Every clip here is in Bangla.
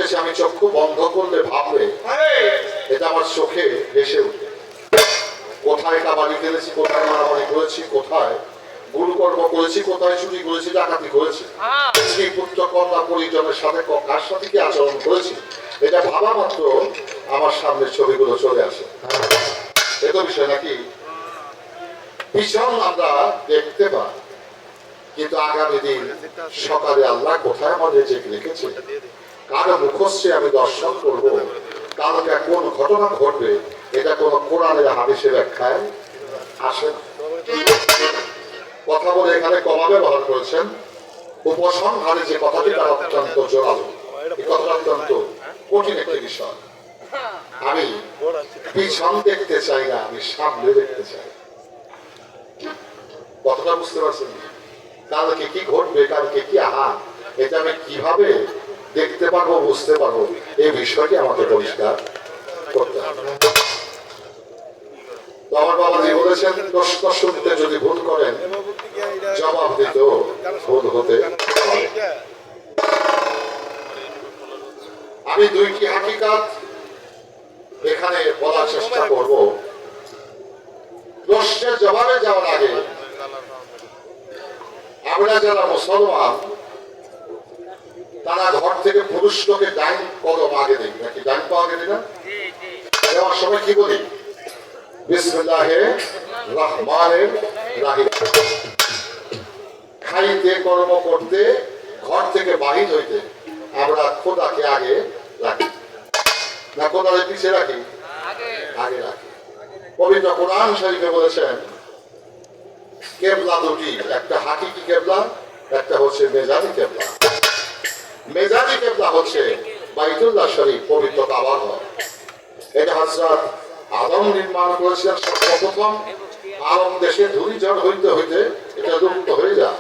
দেখেছি, আমি চক্ষু বন্ধ করলে ভাববে এটা আমার চোখে ভেসে উঠে। কোথায় কাবাডি খেলেছি, কোথায় মারামারি করেছি, কোথায় গুরুকর্ম করেছি, কোথায় চুরি করেছি, ডাকাতি করেছি, স্ত্রী পুত্র কন্যা পরিজনের সাথে কার সাথে কি আচরণ করেছি, এটা ভাবা মাত্র আমার সামনে ছবিগুলো চলে আসে। এত বিষয় নাকি? পিছন আমরা দেখতে পাই, কিন্তু আগামী দিন সকালে আল্লাহ কোথায় আমাদের যে লিখেছে, কারো মুখশ্রী আমি দর্শন করব, কালকে কোন ঘটনা ঘটবে, এটা কোন কোরআনের হাদিসের ব্যাখ্যায় আসে না। কথা বলে এখানে কমা ব্যবহার করেছেন, উপসংহারে যে কথাটি তার অত্যন্ত জোরালো, এই কথাটা অত্যন্ত কঠিন একটি বিষয়। আমি পিছন দেখতে চাই না, আমি সামনে দেখতে চাই। কথাটা বুঝতে পারছেন? কালকে কি ঘটবে, কালকে কি আহার, এটা আমি কিভাবে দেখতে পারবো, বুঝতে পারবো, এই বিষয়টি আমাকে পরিষ্কার করতে হবে। তো আমার বাবাজি বলেছেন, প্রশ্ন শুনতে যদি ভুল করেন, জবাব দিতে ভুল হতে পারে। আমি দুইটি হাকিকাত এখানে বলার চেষ্টা করব। প্রশ্নের জবাবে যাওয়ার আগে আমরা যারা মুসলমান, তারা ঘর থেকে পুরুষ লোকে ডাইন কদম আগে দিই নাকি? ডাইন পা আগে দিই না? দেওয়ার সময় কি বলি? বিসমিল্লাহির রহমানির রহিম। খাইতে কর্ম করতে ঘর থেকে বাহির হইতে আমরা খোদাকে আগে রাখি না খোদাকে পিছিয়ে রাখি? আগে রাখি। পবিত্র কোরআন শরীফে বলেছেন কেবলা দুটি, একটা হাকিকি কেবলা, একটা হচ্ছে মেজাজি কেবলা। মেজাজি কেবলা হচ্ছে বাইতুল্লাহ শরীফ, পবিত্র কাবা ঘর। এটা হযরত আদম নির্মাণ করেছিলেন সর্বপ্রথম। আরব দেশে ধূলিঝড় হইতে হইতে এটা লুপ্ত হয়ে যায়।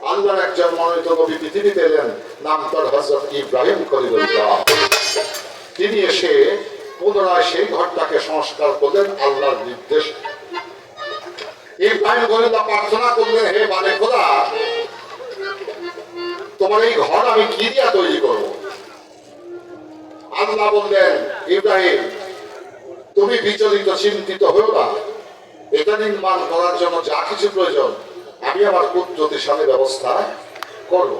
আল্লাহর একজন মনোনীত নবী পৃথিবীতে এলেন, নাম তার হযরত ইব্রাহিম খলিলুল্লাহ। তিনি এসে পুনরায় সেই ঘরটাকে সংস্কার করলেন আল্লাহর নির্দেশ। ইব্রাহিম খলিলুল্লাহ প্রার্থনা করলেন, হে মানে খোদা, তোমার এই ঘর আমি কি দিয়া তৈরি করব? আল্লাহ বললেন, ইব্রাহিম তুমি বিচলিত চিন্তিত হও না, এটা নির্মাণ করার জন্য যা কিছু প্রয়োজন আমি আমার কুদরতের সাথে ব্যবস্থা করব।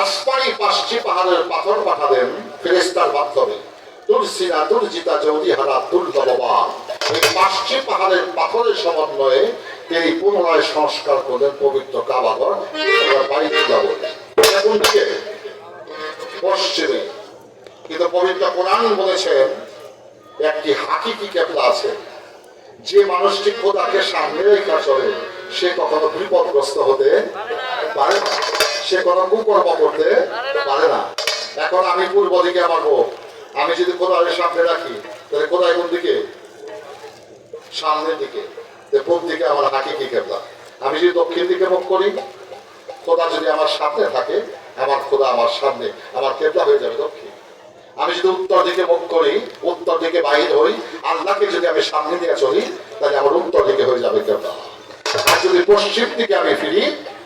আসমানি 5টি পাহাড়ের পাথর পাঠালেন ফেরেশতার মাধ্যমে। তুরসিনা তুরজিতা জৌদিহারা তুলদবা, এই 5টি পাহাড়ের পাথরের সমন্বয়ে তিনি পুনরায় সংস্কার করলেন পবিত্র কাবা ঘর। বাইতুল্লাহ বলেন কোন দিকে? পশ্চিমে। কিন্তু পবিত্র কোরআন বলেছেন একটি হাকিকি কেবলা আছে। যে মানুষটি খোদাকে সামনে রেখে চলে সে কখনো বিপদগ্রস্ত হতে পারে না, সে কোনো কুকর্ম করতে পারে না। এখন আমি পূর্ব দিকে মারবো, আমি যদি খোদাকে সামনে রাখি তাহলে খোদায় কোন দিকে? সামনের দিকে। পূর্ব দিকে আমার হাকিকি কেবলা। আমি যদি দক্ষিণ দিকে মুখ করি, খোদা যদি আমার সামনে থাকে, আমার খোদা আমার সামনে, আমার কেবলা হয়ে যাবে দক্ষিণ। আমি যদি উত্তর দিকে মুখ করি, উত্তর দিকে বাহির হই, আল্লাহকে যদি আমি সামনে দিয়ে চলি, তাহলে আমার উত্তর দিকে হয়ে যাবে কেবলা। আর যদি পশ্চিম দিকে আমি ফিরি,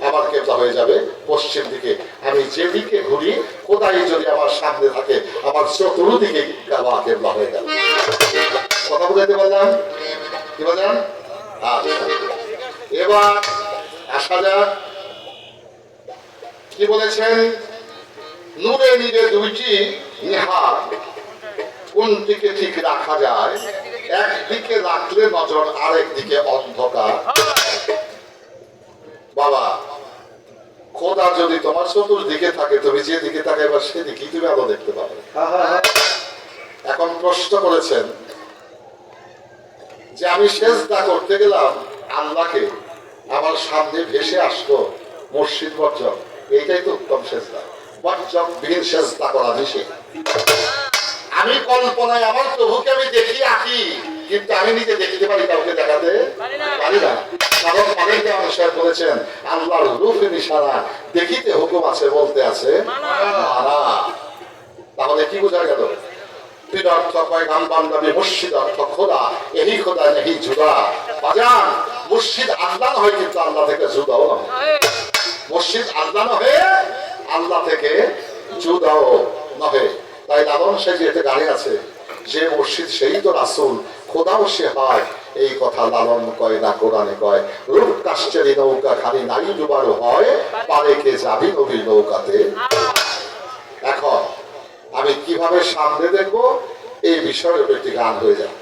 আমার কেবলা হয়ে যাবে পশ্চিম দিকে। আমি যেদিকে ঘুরি, খোদাই যদি আমার সামনে থাকে, আমার চতুর্দিকে কেবলা হয়ে যাবে। কথা বুঝাইতে পারলাম? কি বলেন? আচ্ছা, এবার আসা যাক কি বলেছেন। নূরে নিরে দুইটি নিহার, কোন দিকে ঠিক রাখা যায়? একদিকে রাখলে নজর, আরেক দিকে অন্ধকার। বাবা, খোদা যদি তোমার চতুর্দিকে থাকে, তুমি যে দিকে তাকাইবা সেদিকেই তুমি আলো দেখতে পাবে। এখন প্রশ্ন করেছেন যে আমি সেজদা করতে গেলাম আল্লাহকে, আমার সামনে ভেসে আসলো মসজিদ বর্জক, এইটাই তো উত্তম সেজদা। বর্জক বিহীন সেজদা করা নিষেধ। আমি কল্পনায় আমার প্রভুকে আমি দেখি আঁকি, কিন্তু আমি নিজে দেখিতে পারি, কাউকে দেখাতে পারি না। কারণ অনেকে মানুষের বলেছেন আল্লাহর রূপে নিশানা দেখিতে হুকুম আছে, বলতে আছে মানা। তাহলে কি বোঝা গেল? পীর অর্থ পয়গাম বান্দাবি, মুর্শিদ অর্থ খোদা, এই খোদা নেই জুদা। বাজান, মুর্শিদ আল্লাহ নয়, কিন্তু আল্লাহ থেকে জুদাও নয়। মুর্শিদ আল্লাহ নয়, আল্লাহ থেকে জুদাও নহে। তাই লালন সাহেজি এতে গানে আছে, যে মুর্শিদ সেই তো রাসূল, খোদাও সে হয়, এই কথা লালন কয় না কোরআনে কয়। রূপ কাশ্চেরি নৌকা খানি নাই ডুবার হয়, পারে কে যাবি নবীর নৌকাতে। এখন আমি কিভাবে সামনে দেখবো এই বিষয়ের উপর একটি গান হয়ে যায়।